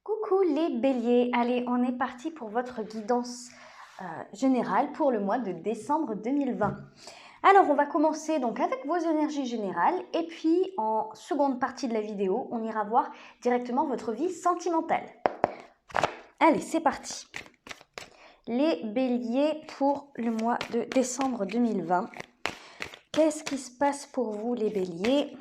Coucou les béliers, allez on est parti pour votre guidance générale pour le mois de décembre 2020. Alors on va commencer donc avec vos énergies générales et puis en seconde partie de la vidéo on ira voir directement votre vie sentimentale. Allez c'est parti. Les béliers pour le mois de décembre 2020. Qu'est-ce qui se passe pour vous les béliers ?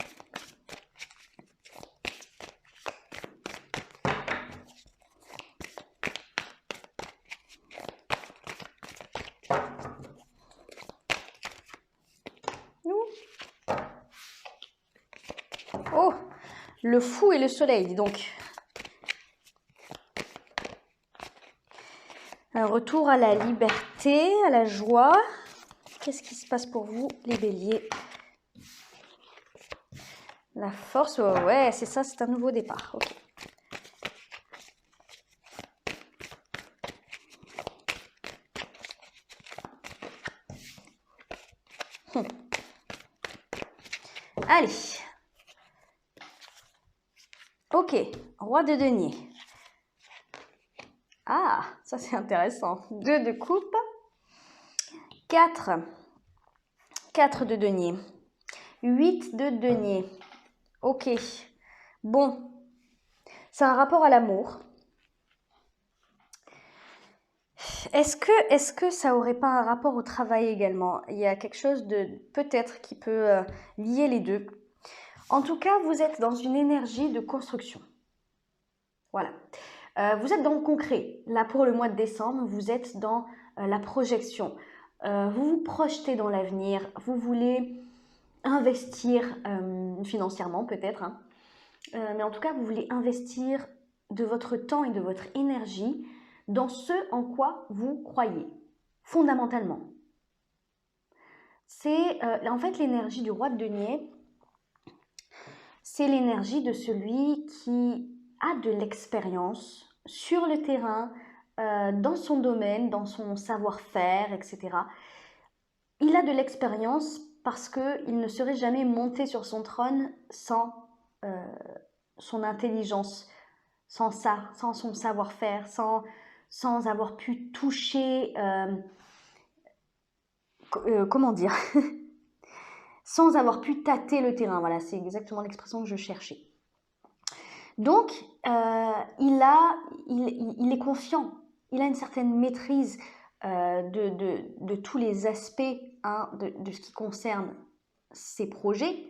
Oh, le fou et le soleil, dis donc. Un retour à la liberté, à la joie. Qu'est-ce qui se passe pour vous, les béliers? La force, oh ouais, c'est ça, c'est un nouveau départ. Ok. Allez. Ok, roi de denier. Ah, ça c'est intéressant. 2 de coupe. 4. 4 de denier. 8 de denier. Ok. Bon. C'est un rapport à l'amour. Est-ce que ça aurait pas un rapport au travail également? Il y a quelque chose de peut-être qui peut lier les deux. En tout cas, vous êtes dans une énergie de construction. Voilà. Vous êtes dans le concret. Là, pour le mois de décembre, vous êtes dans la projection. Vous vous projetez dans l'avenir. Vous voulez investir financièrement peut-être. Hein. Mais en tout cas, vous voulez investir de votre temps et de votre énergie dans ce en quoi vous croyez, fondamentalement. C'est en fait l'énergie du roi de denier, c'est l'énergie de celui qui a de l'expérience sur le terrain, dans son domaine, dans son savoir-faire, etc. Il a de l'expérience parce qu'il ne serait jamais monté sur son trône sans son intelligence, sans ça, sans son savoir-faire, sans avoir pu toucher, comment dire, sans avoir pu tâter le terrain. Voilà, c'est exactement l'expression que je cherchais. Donc, il est confiant, il a une certaine maîtrise de tous les aspects hein, de ce qui concerne ses projets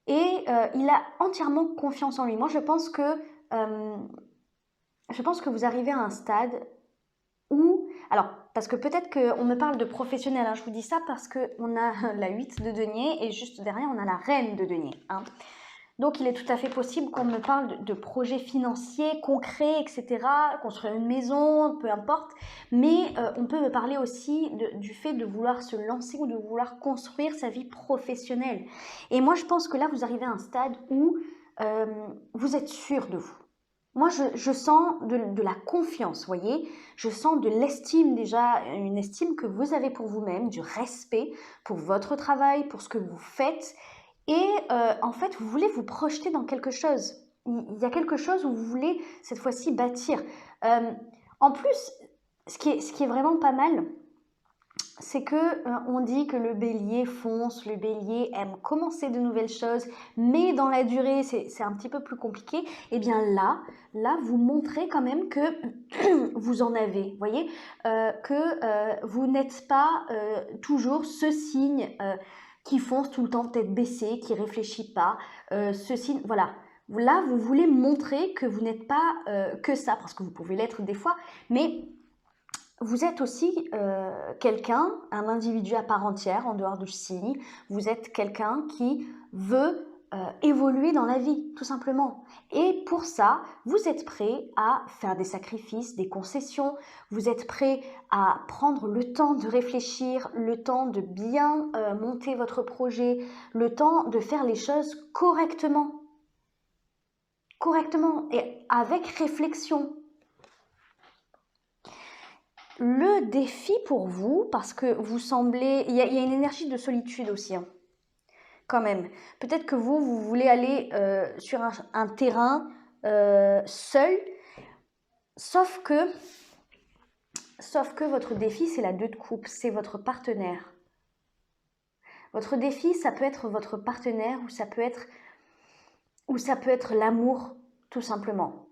et il a entièrement confiance en lui. Moi, je pense que vous arrivez à un stade où, alors, parce que peut-être qu'on me parle de professionnel, hein, je vous dis ça parce qu'on a la 8 de denier et juste derrière, on a la reine de denier. Hein. Donc, il est tout à fait possible qu'on me parle de projets financiers concrets, etc., construire une maison, peu importe. Mais on peut me parler aussi du fait de vouloir se lancer ou de vouloir construire sa vie professionnelle. Et moi, je pense que là, vous arrivez à un stade où vous êtes sûr de vous. Moi, je sens de la confiance, vous voyez. Je sens de l'estime déjà, une estime que vous avez pour vous-même, du respect pour votre travail, pour ce que vous faites. Et en fait, vous voulez vous projeter dans quelque chose. Il y a quelque chose où vous voulez, cette fois-ci, bâtir. En plus, ce qui est vraiment pas mal, c'est que on dit que le bélier fonce, le bélier aime commencer de nouvelles choses, mais dans la durée, c'est un petit peu plus compliqué. Et bien là, vous montrez quand même que vous en avez, vous voyez, que vous n'êtes pas toujours ce signe qui fonce tout le temps tête baissée, qui réfléchit pas, ce signe, voilà. Là, vous voulez montrer que vous n'êtes pas que ça, parce que vous pouvez l'être des fois, mais vous êtes aussi quelqu'un, un individu à part entière, en dehors du signe. Vous êtes quelqu'un qui veut évoluer dans la vie, tout simplement. Et pour ça, vous êtes prêt à faire des sacrifices, des concessions. Vous êtes prêt à prendre le temps de réfléchir, le temps de bien monter votre projet, le temps de faire les choses correctement. Correctement et avec réflexion. Le défi pour vous, parce que vous semblez... Il y a une énergie de solitude aussi, hein, quand même. Peut-être que vous voulez aller sur un terrain seul, Sauf que votre défi, c'est la 2 de coupe, c'est votre partenaire. Votre défi, ça peut être votre partenaire ou ça peut être l'amour, tout simplement.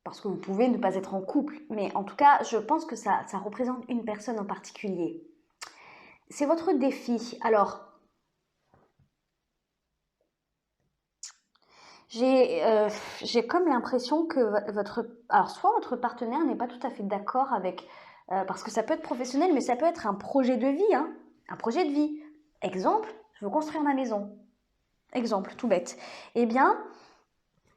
Parce que vous pouvez ne pas être en couple, mais en tout cas, je pense que ça représente une personne en particulier. C'est votre défi. Alors, j'ai comme l'impression que alors soit votre partenaire n'est pas tout à fait d'accord avec, parce que ça peut être professionnel, mais ça peut être un projet de vie, hein, un projet de vie. Exemple, je veux construire ma maison. Exemple, tout bête. Eh bien,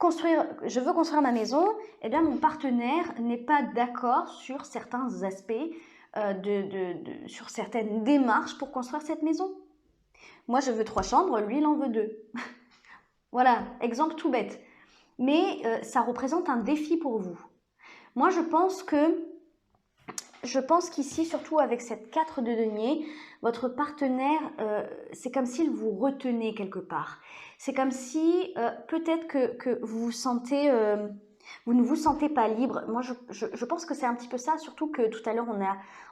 je veux construire ma maison, eh bien mon partenaire n'est pas d'accord sur certains aspects, sur certaines démarches pour construire cette maison. Moi, je veux 3 chambres, lui, il en veut 2. Voilà, exemple tout bête. Mais ça représente un défi pour vous. Moi, je pense qu'ici, surtout avec cette 4 de denier, votre partenaire, c'est comme s'il vous retenait quelque part. C'est comme si peut-être que vous vous sentez, vous ne vous sentez pas libre. Moi, je pense que c'est un petit peu ça, surtout que tout à l'heure,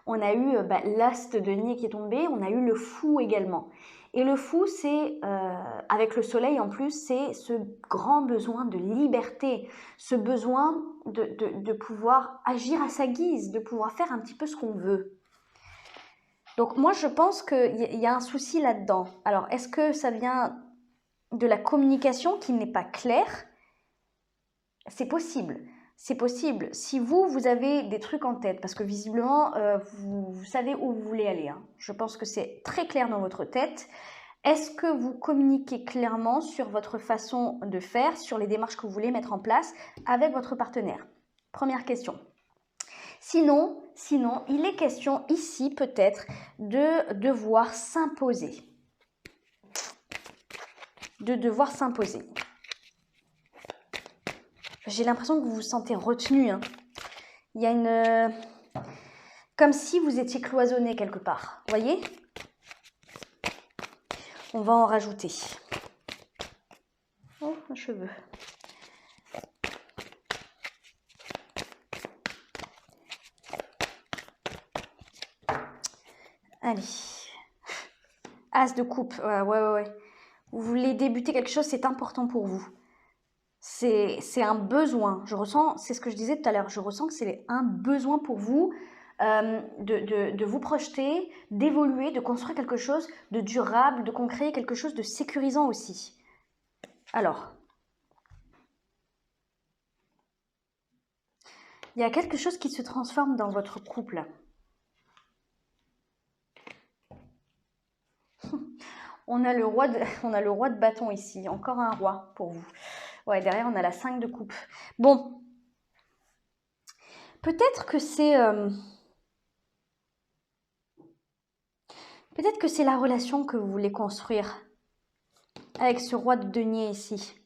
on a eu l'as de denier qui est tombé, on a eu le fou également. Et le fou, c'est, avec le soleil en plus, c'est ce grand besoin de liberté, ce besoin de pouvoir agir à sa guise, de pouvoir faire un petit peu ce qu'on veut. Donc moi, je pense qu'il y a un souci là-dedans. Alors, est-ce que ça vient de la communication qui n'est pas claire? C'est possible. C'est possible. Si vous avez des trucs en tête, parce que visiblement, vous savez où vous voulez aller. Hein. Je pense que c'est très clair dans votre tête. Est-ce que vous communiquez clairement sur votre façon de faire, sur les démarches que vous voulez mettre en place avec votre partenaire? Première question. Sinon, il est question ici peut-être de devoir s'imposer. De devoir s'imposer. J'ai l'impression que vous vous sentez retenu. Hein. Il y a une... comme si vous étiez cloisonné quelque part. Vous voyez? On va en rajouter. Oh, un cheveu. Allez. As de coupe. Ouais. Vous voulez débuter quelque chose, c'est important pour vous. C'est un besoin. Je ressens, c'est ce que je disais tout à l'heure, je ressens que c'est un besoin pour vous de vous projeter, d'évoluer, de construire quelque chose de durable, de créer quelque chose de sécurisant aussi. Alors, il y a quelque chose qui se transforme dans votre couple. On a le roi de bâton ici, encore un roi pour vous. Ouais, derrière on a la 5 de coupe. Bon, peut-être que c'est la relation que vous voulez construire avec ce roi de denier ici.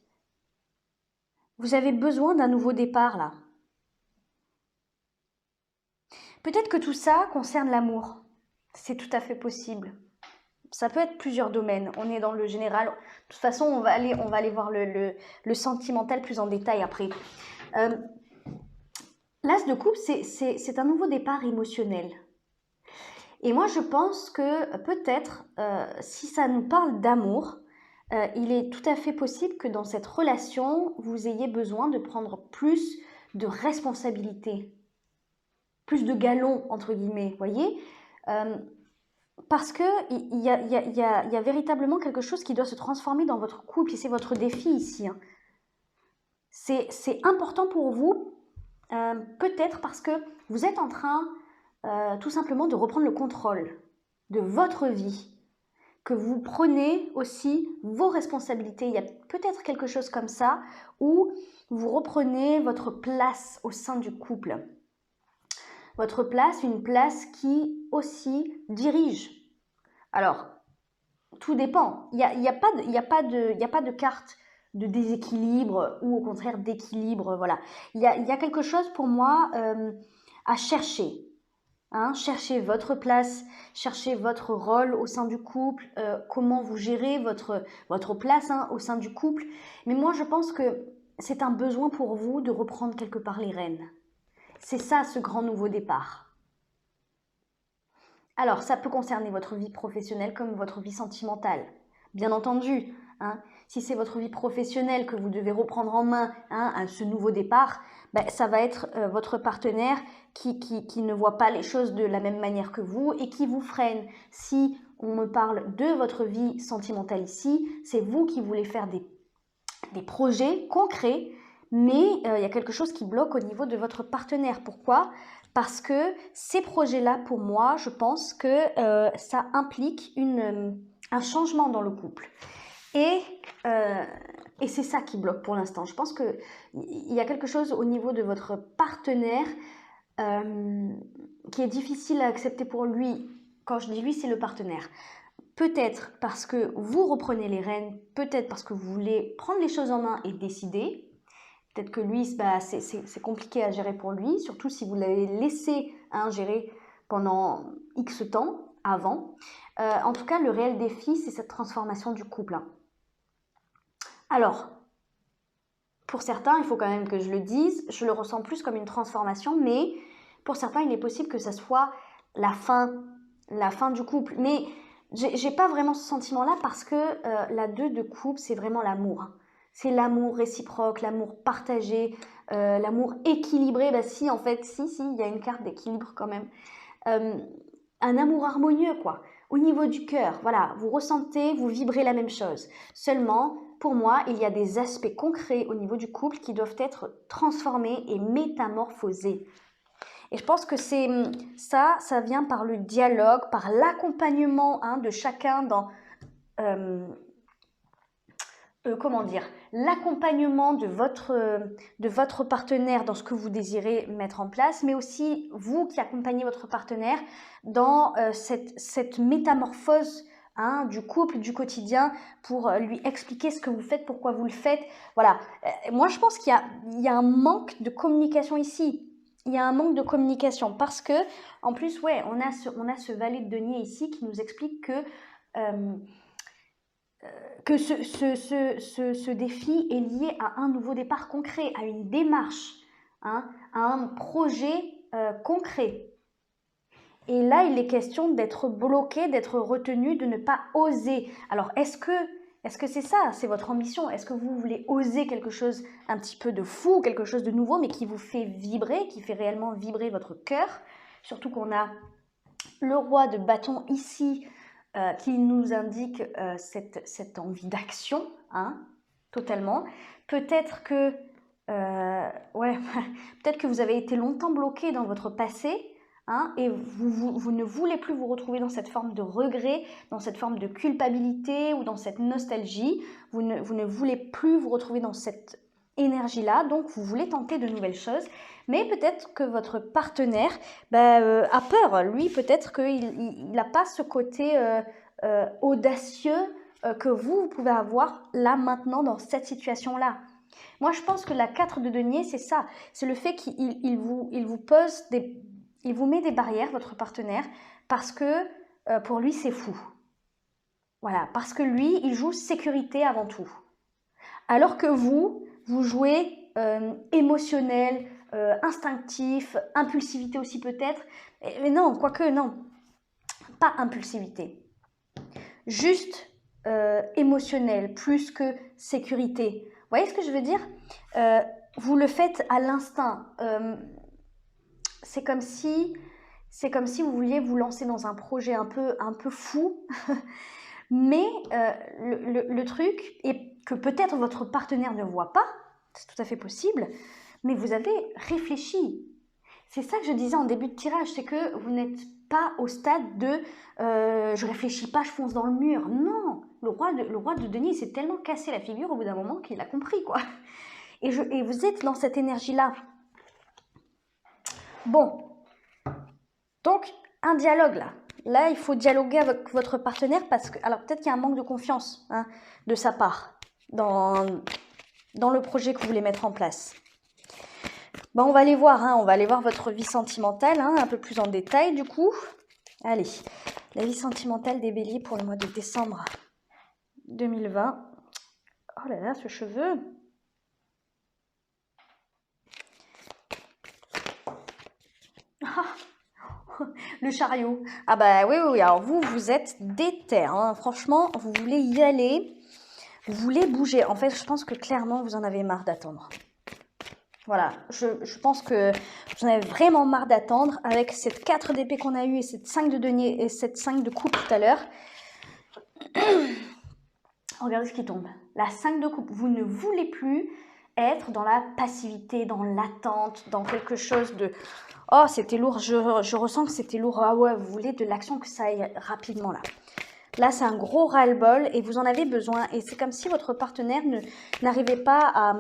Vous avez besoin d'un nouveau départ là. Peut-être que tout ça concerne l'amour. C'est tout à fait possible. Ça peut être plusieurs domaines. On est dans le général. De toute façon, on va aller voir le sentimental plus en détail après. L'as de coupe, c'est un nouveau départ émotionnel. Et moi, je pense que peut-être, si ça nous parle d'amour, il est tout à fait possible que dans cette relation, vous ayez besoin de prendre plus de responsabilités, plus de galons, entre guillemets, vous voyez, parce qu'il y a véritablement quelque chose qui doit se transformer dans votre couple, et c'est votre défi ici. Hein. C'est important pour vous, peut-être parce que vous êtes en train tout simplement de reprendre le contrôle de votre vie, que vous prenez aussi vos responsabilités. Il y a peut-être quelque chose comme ça où vous reprenez votre place au sein du couple. Votre place, une place qui aussi dirige. Alors, tout dépend. Il n'y a pas de carte de déséquilibre ou au contraire d'équilibre. Voilà. Il y a quelque chose pour moi à chercher. Hein, cherchez votre place, cherchez votre rôle au sein du couple, comment vous gérez votre place au sein du couple. Mais moi, je pense que c'est un besoin pour vous de reprendre quelque part les rênes. C'est ça, ce grand nouveau départ. Alors, ça peut concerner votre vie professionnelle comme votre vie sentimentale. Bien entendu, hein, si c'est votre vie professionnelle que vous devez reprendre en main à ce nouveau départ, ben, ça va être votre partenaire qui ne voit pas les choses de la même manière que vous et qui vous freine. Si on me parle de votre vie sentimentale ici, c'est vous qui voulez faire des projets concrets, mais il y a quelque chose qui bloque au niveau de votre partenaire. Pourquoi ? Parce que ces projets-là, pour moi, je pense que ça implique un changement dans le couple. Et c'est ça qui bloque pour l'instant. Je pense qu'il y a quelque chose au niveau de votre partenaire qui est difficile à accepter pour lui. Quand je dis lui, c'est le partenaire. Peut-être parce que vous reprenez les rênes, peut-être parce que vous voulez prendre les choses en main et décider. Peut-être que lui, bah, c'est compliqué à gérer pour lui, surtout si vous l'avez laissé gérer pendant X temps avant. En tout cas, le réel défi, c'est cette transformation du couple. Alors, pour certains, il faut quand même que je le dise, je le ressens plus comme une transformation, mais pour certains, il est possible que ça soit la fin du couple. Mais j'ai pas vraiment ce sentiment-là parce que la 2 de couple, c'est vraiment l'amour. C'est l'amour réciproque, l'amour partagé, l'amour équilibré. Bah si, en fait, si, il y a une carte d'équilibre quand même. Un amour harmonieux, quoi. Au niveau du cœur, voilà, vous ressentez, vous vibrez la même chose. Seulement, pour moi, il y a des aspects concrets au niveau du couple qui doivent être transformés et métamorphosés. Et je pense que ça vient par le dialogue, par l'accompagnement de chacun dans... comment dire, l'accompagnement de votre partenaire dans ce que vous désirez mettre en place, mais aussi vous qui accompagnez votre partenaire dans cette métamorphose du couple, du quotidien, pour lui expliquer ce que vous faites, pourquoi vous le faites. Voilà. Moi, je pense qu'il y a un manque de communication ici. Il y a un manque de communication parce que, en plus, ouais, on a ce valet de denier ici qui nous explique que ce défi est lié à un nouveau départ concret, à une démarche, à un projet concret. Et là, il est question d'être bloqué, d'être retenu, de ne pas oser. Alors, est-ce que c'est ça, c'est votre ambition? Est-ce que vous voulez oser quelque chose un petit peu de fou, quelque chose de nouveau, mais qui vous fait vibrer, qui fait réellement vibrer votre cœur? Surtout qu'on a le roi de bâton ici, qui nous indique cette envie d'action, totalement. Peut-être que, peut-être que vous avez été longtemps bloqué dans votre passé, et vous ne voulez plus vous retrouver dans cette forme de regret, dans cette forme de culpabilité ou dans cette nostalgie. Vous ne voulez plus vous retrouver dans cette énergie-là, donc vous voulez tenter de nouvelles choses. Mais peut-être que votre partenaire a peur. Lui, peut-être qu'il n'a pas ce côté audacieux que vous pouvez avoir là, maintenant, dans cette situation-là. Moi, je pense que la 4 de denier, c'est ça. C'est le fait qu'il vous pose il vous met des barrières, votre partenaire, parce que pour lui, c'est fou. Voilà, parce que lui, il joue sécurité avant tout. Alors que vous jouez émotionnel, instinctif, impulsivité aussi peut-être. Mais non, quoique non, pas impulsivité. Juste émotionnel, plus que sécurité. Vous voyez ce que je veux dire? Vous le faites à l'instinct. C'est comme si vous vouliez vous lancer dans un projet un peu fou. Mais le truc est que peut-être votre partenaire ne voit pas, c'est tout à fait possible, mais vous avez réfléchi. C'est ça que je disais en début de tirage, c'est que vous n'êtes pas au stade de je réfléchis pas, je fonce dans le mur. Non, le roi de denier s'est tellement cassé la figure au bout d'un moment qu'il a compris, quoi. Et vous êtes dans cette énergie-là. Bon, donc un dialogue là. Là, il faut dialoguer avec votre partenaire parce que, alors peut-être qu'il y a un manque de confiance de sa part dans le projet que vous voulez mettre en place. Bon, on va aller voir, on va aller voir votre vie sentimentale un peu plus en détail du coup. Allez, la vie sentimentale des béliers pour le mois de décembre 2020. Oh là là, ce cheveu. Le chariot. Ah bah oui, oui, oui. Alors vous êtes déter, hein. Franchement, vous voulez y aller. Vous voulez bouger. En fait, je pense que clairement, vous en avez marre d'attendre. Voilà, je pense que vous en avez vraiment marre d'attendre avec cette 4 d'épée qu'on a eue et cette 5 de denier et cette 5 de coupe tout à l'heure. Regardez ce qui tombe. La 5 de coupe. Vous ne voulez plus être dans la passivité, dans l'attente, dans quelque chose de... Oh, c'était lourd, je ressens que c'était lourd. Ah ouais, vous voulez de l'action, que ça aille rapidement là. Là, c'est un gros ras-le-bol et vous en avez besoin. Et c'est comme si votre partenaire n'arrivait pas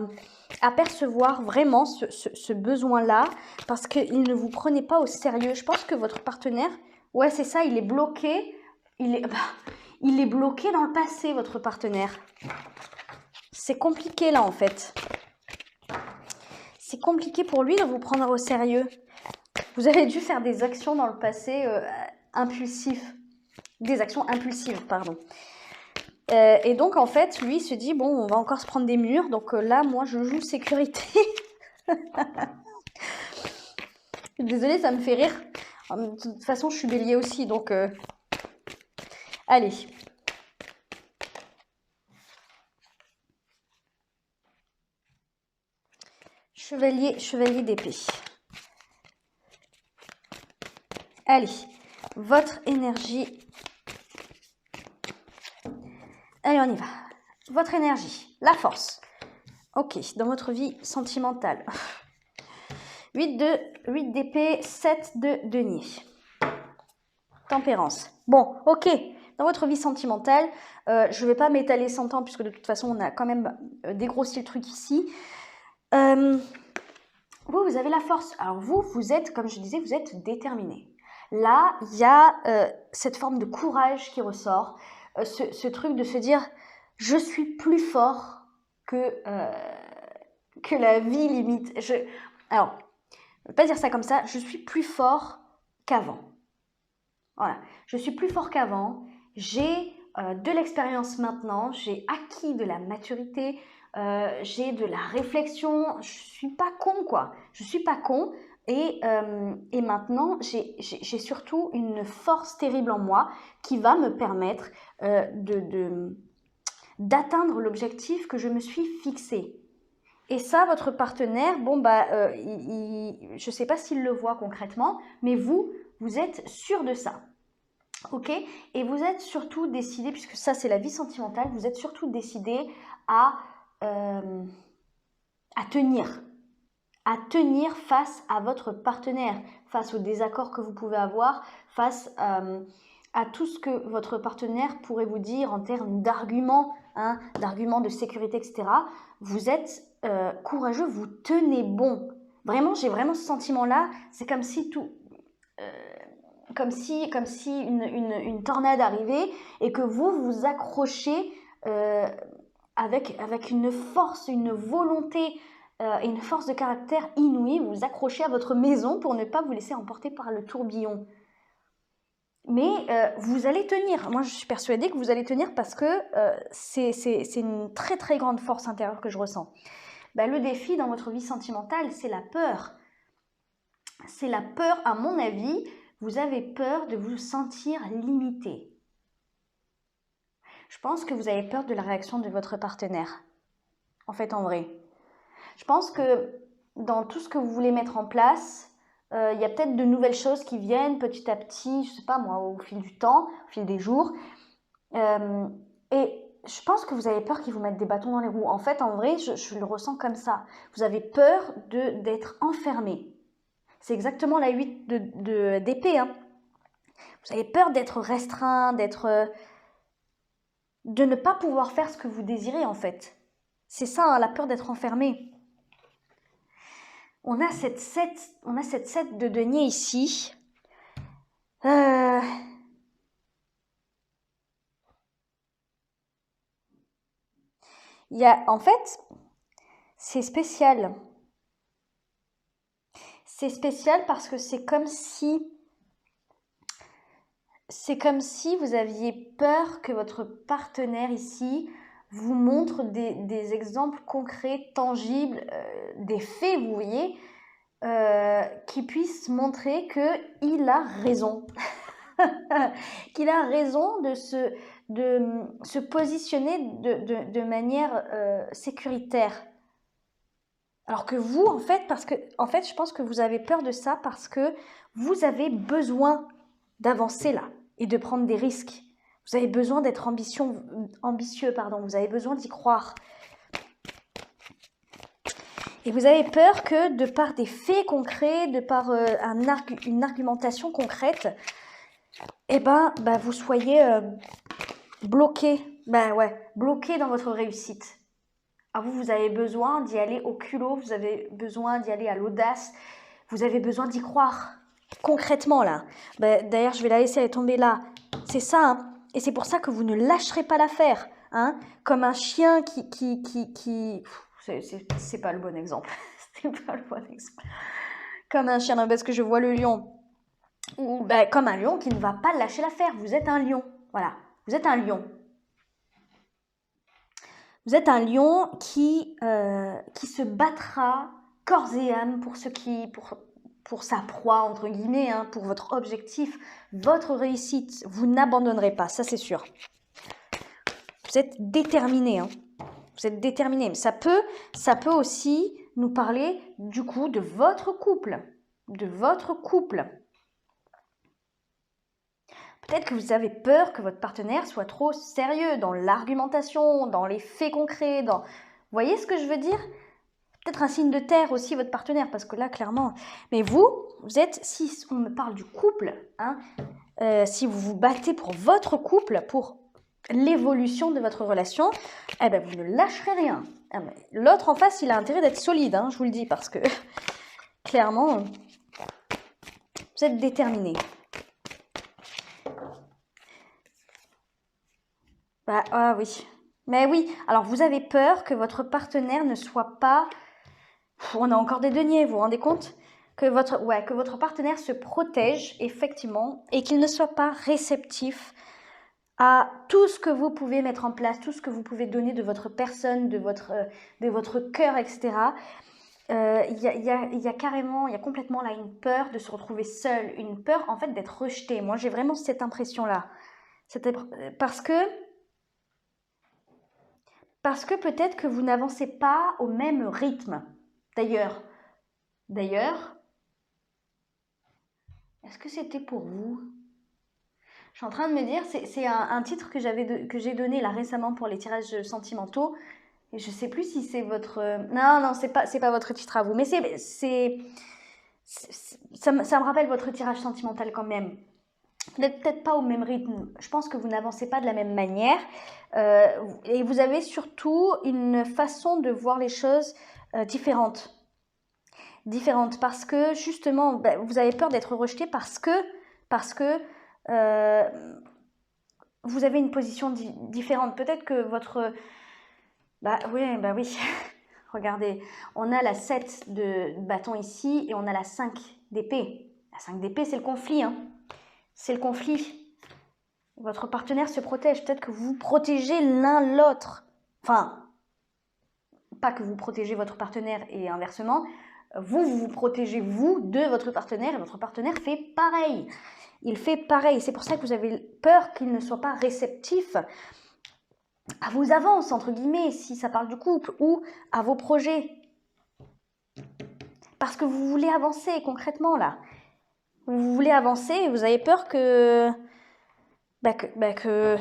à percevoir vraiment ce besoin-là parce qu'il ne vous prenait pas au sérieux. Je pense que votre partenaire, ouais, c'est ça, il est bloqué. Il est bloqué dans le passé, votre partenaire. C'est compliqué là, en fait. C'est compliqué pour lui de vous prendre au sérieux. Vous avez dû faire des actions dans le passé impulsives. Des actions impulsives, pardon. Et donc, en fait, lui, il se dit, bon, on va encore se prendre des murs. Donc là, moi, je joue sécurité. Désolée, ça me fait rire. De toute façon, je suis bélier aussi, donc... Allez. Chevalier d'épée. Allez, votre énergie. Allez, on y va. Votre énergie, la force. Ok, dans votre vie sentimentale. 8 d'épée, 7 de denier. Tempérance. Bon, ok. Dans votre vie sentimentale, je ne vais pas m'étaler 100 ans puisque de toute façon, on a quand même dégrossi le truc ici. Vous avez la force. Alors vous êtes, comme je disais, vous êtes déterminé. Là, il y a cette forme de courage qui ressort. Ce truc de se dire, je suis plus fort que la vie limite. Alors, je ne veux pas dire ça comme ça, je suis plus fort qu'avant. Voilà, je suis plus fort qu'avant. J'ai de l'expérience maintenant, j'ai acquis de la maturité, j'ai de la réflexion. Je suis pas con, quoi. Je suis pas con. Et maintenant, j'ai surtout une force terrible en moi qui va me permettre d'atteindre l'objectif que je me suis fixé. Et ça, votre partenaire, bon, bah, je ne sais pas s'il le voit concrètement, mais vous êtes sûr de ça. Ok? Et vous êtes surtout décidé, puisque ça, c'est la vie sentimentale, vous êtes surtout décidé à tenir. À tenir face à votre partenaire, face aux désaccords que vous pouvez avoir, face à tout ce que votre partenaire pourrait vous dire en termes d'arguments, hein, d'arguments de sécurité, etc. Vous êtes courageux, vous tenez bon. Vraiment, j'ai vraiment ce sentiment-là. C'est comme si comme si une tornade arrivait et que vous vous accrochez avec une force, une volonté et une force de caractère inouïe, vous vous accrochez à votre maison pour ne pas vous laisser emporter par le tourbillon. Mais vous allez tenir. Moi, je suis persuadée que vous allez tenir parce que c'est une très très grande force intérieure que je ressens. Ben, le défi dans votre vie sentimentale, c'est la peur. C'est la peur, à mon avis, vous avez peur de vous sentir limité. Je pense que vous avez peur de la réaction de votre partenaire. En fait, en vrai. Je pense que dans tout ce que vous voulez mettre en place, il y a peut-être de nouvelles choses qui viennent petit à petit, je ne sais pas moi, au fil du temps, au fil des jours. Et je pense que vous avez peur qu'ils vous mettent des bâtons dans les roues. En fait, en vrai, je le ressens comme ça. Vous avez peur d'être enfermé. C'est exactement la 8 d'épée. Hein. Vous avez peur d'être restreint, de ne pas pouvoir faire ce que vous désirez en fait. C'est ça, hein, la peur d'être enfermé. On a cette 7 de denier ici. En fait, c'est spécial. C'est spécial parce que c'est comme si vous aviez peur que votre partenaire ici vous montre des exemples concrets, tangibles, des faits, vous voyez. qui puisse montrer qu'il a raison. Qu'il a raison de se positionner de manière sécuritaire. Alors que vous, en fait, je pense que vous avez peur de ça parce que vous avez besoin d'avancer là et de prendre des risques. Vous avez besoin d'être ambitieux, vous avez besoin d'y croire. Et vous avez peur que de par des faits concrets, de par une argumentation concrète, vous soyez bloqué. Bloqué dans votre réussite. Vous avez besoin d'y aller au culot, vous avez besoin d'y aller à l'audace, vous avez besoin d'y croire concrètement là. D'ailleurs, je vais la laisser aller tomber là. C'est ça, hein. Et c'est pour ça que vous ne lâcherez pas l'affaire, hein. Comme un chien qui... C'est pas le bon exemple. C'est pas le bon exemple. Comme un chien, non, parce que je vois le lion. Ou comme un lion qui ne va pas lâcher l'affaire. Vous êtes un lion. Voilà. Vous êtes un lion. Vous êtes un lion qui se battra corps et âme pour sa proie, entre guillemets, hein, pour votre objectif, votre réussite. Vous n'abandonnerez pas, ça c'est sûr. Vous êtes déterminé. Hein. Vous êtes déterminé. Mais ça peut aussi nous parler du coup de votre couple. De votre couple. Peut-être que vous avez peur que votre partenaire soit trop sérieux dans l'argumentation, dans les faits concrets. Vous voyez ce que je veux dire? Peut-être un signe de terre aussi, votre partenaire, parce que là, clairement... Mais vous êtes, si on me parle du couple, hein, si vous vous battez pour votre couple, pour l'évolution de votre relation, vous ne lâcherez rien. L'autre en face, il a intérêt d'être solide, hein, je vous le dis, parce que clairement, vous êtes déterminé. Ah oui. Mais oui, alors vous avez peur que votre partenaire ne soit pas... On a encore des deniers, vous vous rendez compte? Que votre partenaire se protège, effectivement, et qu'il ne soit pas réceptif à tout ce que vous pouvez mettre en place, tout ce que vous pouvez donner de votre personne, de votre cœur, etc. Il y a complètement là une peur de se retrouver seul, une peur en fait d'être rejeté. Moi, j'ai vraiment cette impression-là. Parce que peut-être que vous n'avancez pas au même rythme. D'ailleurs, est-ce que c'était pour vous? Je suis en train de me dire, c'est un titre que j'ai donné là récemment pour les tirages sentimentaux. Et je sais plus si c'est votre... Non, c'est pas votre titre à vous. Mais ça me rappelle votre tirage sentimental quand même. Vous n'êtes peut-être pas au même rythme. Je pense que vous n'avancez pas de la même manière. Et vous avez surtout une façon de voir les choses différente. Parce que justement, vous avez peur d'être rejeté parce que vous avez une position différente. Peut-être que votre... oui. Regardez, on a la 7 de bâton ici et on a la 5 d'épée. La 5 d'épée, c'est le conflit. Hein. C'est le conflit. Votre partenaire se protège. Peut-être que vous protégez l'un l'autre. Enfin, pas que vous protégez votre partenaire et inversement. Vous protégez vous de votre partenaire et votre partenaire fait pareil. Il fait pareil. C'est pour ça que vous avez peur qu'il ne soit pas réceptif à vos avances, entre guillemets, si ça parle du couple, ou à vos projets. Parce que vous voulez avancer concrètement, là. Vous voulez avancer et vous avez peur que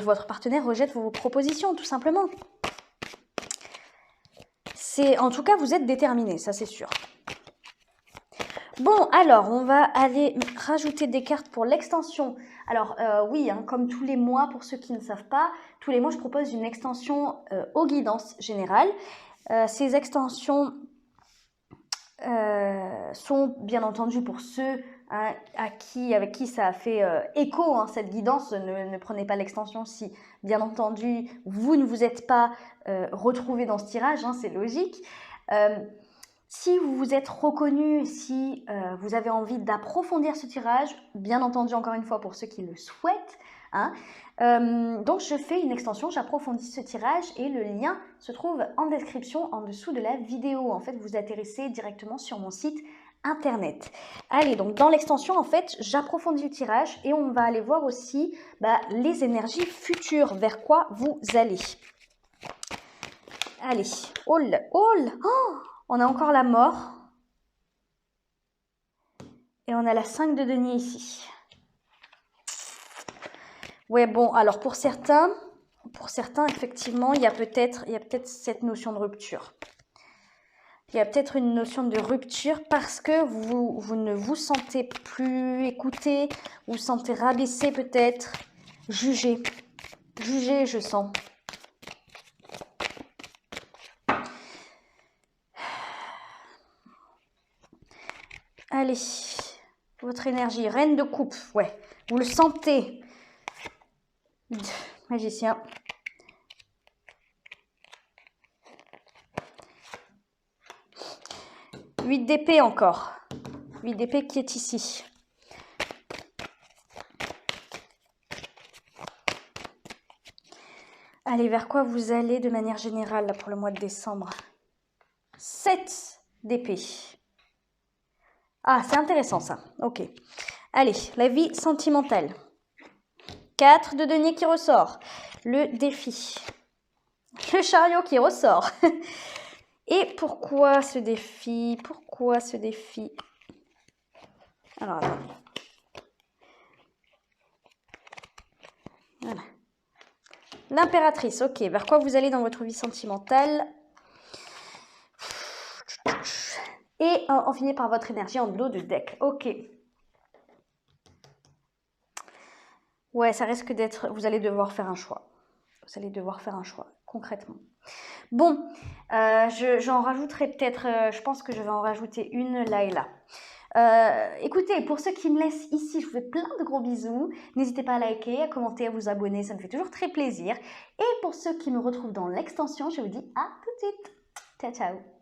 votre partenaire rejette vos propositions, tout simplement. En tout cas, vous êtes déterminé, ça c'est sûr. Bon, alors, on va aller rajouter des cartes pour l'extension. Alors, oui, hein, comme tous les mois, pour ceux qui ne savent pas, tous les mois, je propose une extension aux guidances générales. Ces extensions sont bien entendu pour ceux hein, avec qui ça a fait écho, hein, cette guidance. Ne prenez pas l'extension si, bien entendu, vous ne vous êtes pas retrouvé dans ce tirage, hein, c'est logique. Si vous vous êtes reconnu, si vous avez envie d'approfondir ce tirage, bien entendu, encore une fois, pour ceux qui le souhaitent, hein, donc je fais une extension, j'approfondis ce tirage et le lien se trouve en description en dessous de la vidéo. En fait, vous atterrissez directement sur mon site Internet. Allez, donc dans l'extension, en fait, j'approfondis le tirage et on va aller voir aussi les énergies futures, vers quoi vous allez. Allez, oh, on a encore la mort. Et on a la 5 de denier ici. Ouais, bon, alors pour certains, effectivement, il y a peut-être cette notion de rupture. Il y a peut-être une notion de rupture parce que vous ne vous sentez plus écouté, vous vous sentez rabaissé peut-être, jugé. Jugé, je sens. Allez, votre énergie, reine de coupe, ouais, vous le sentez. Magicien. Huit d'épée encore. 8 d'épée qui est ici. Allez, vers quoi vous allez de manière générale là, pour le mois de décembre? 7 d'épée. Ah, c'est intéressant ça. Ok. Allez, la vie sentimentale. 4 de denier qui ressort. Le défi. Le chariot qui ressort. Et pourquoi ce défi? Pourquoi ce défi? Alors, attendez. Voilà. L'impératrice, ok. Vers quoi vous allez dans votre vie sentimentale? Et on finit par votre énergie en dos de deck. Ok. Ouais, ça risque d'être... Vous allez devoir faire un choix. Vous allez devoir faire un choix, concrètement. Bon, j'en rajouterai peut-être... je pense que je vais en rajouter une là et là. Écoutez, pour ceux qui me laissent ici, je vous fais plein de gros bisous. N'hésitez pas à liker, à commenter, à vous abonner, ça me fait toujours très plaisir. Et pour ceux qui me retrouvent dans l'extension, je vous dis à tout de suite. Ciao, ciao.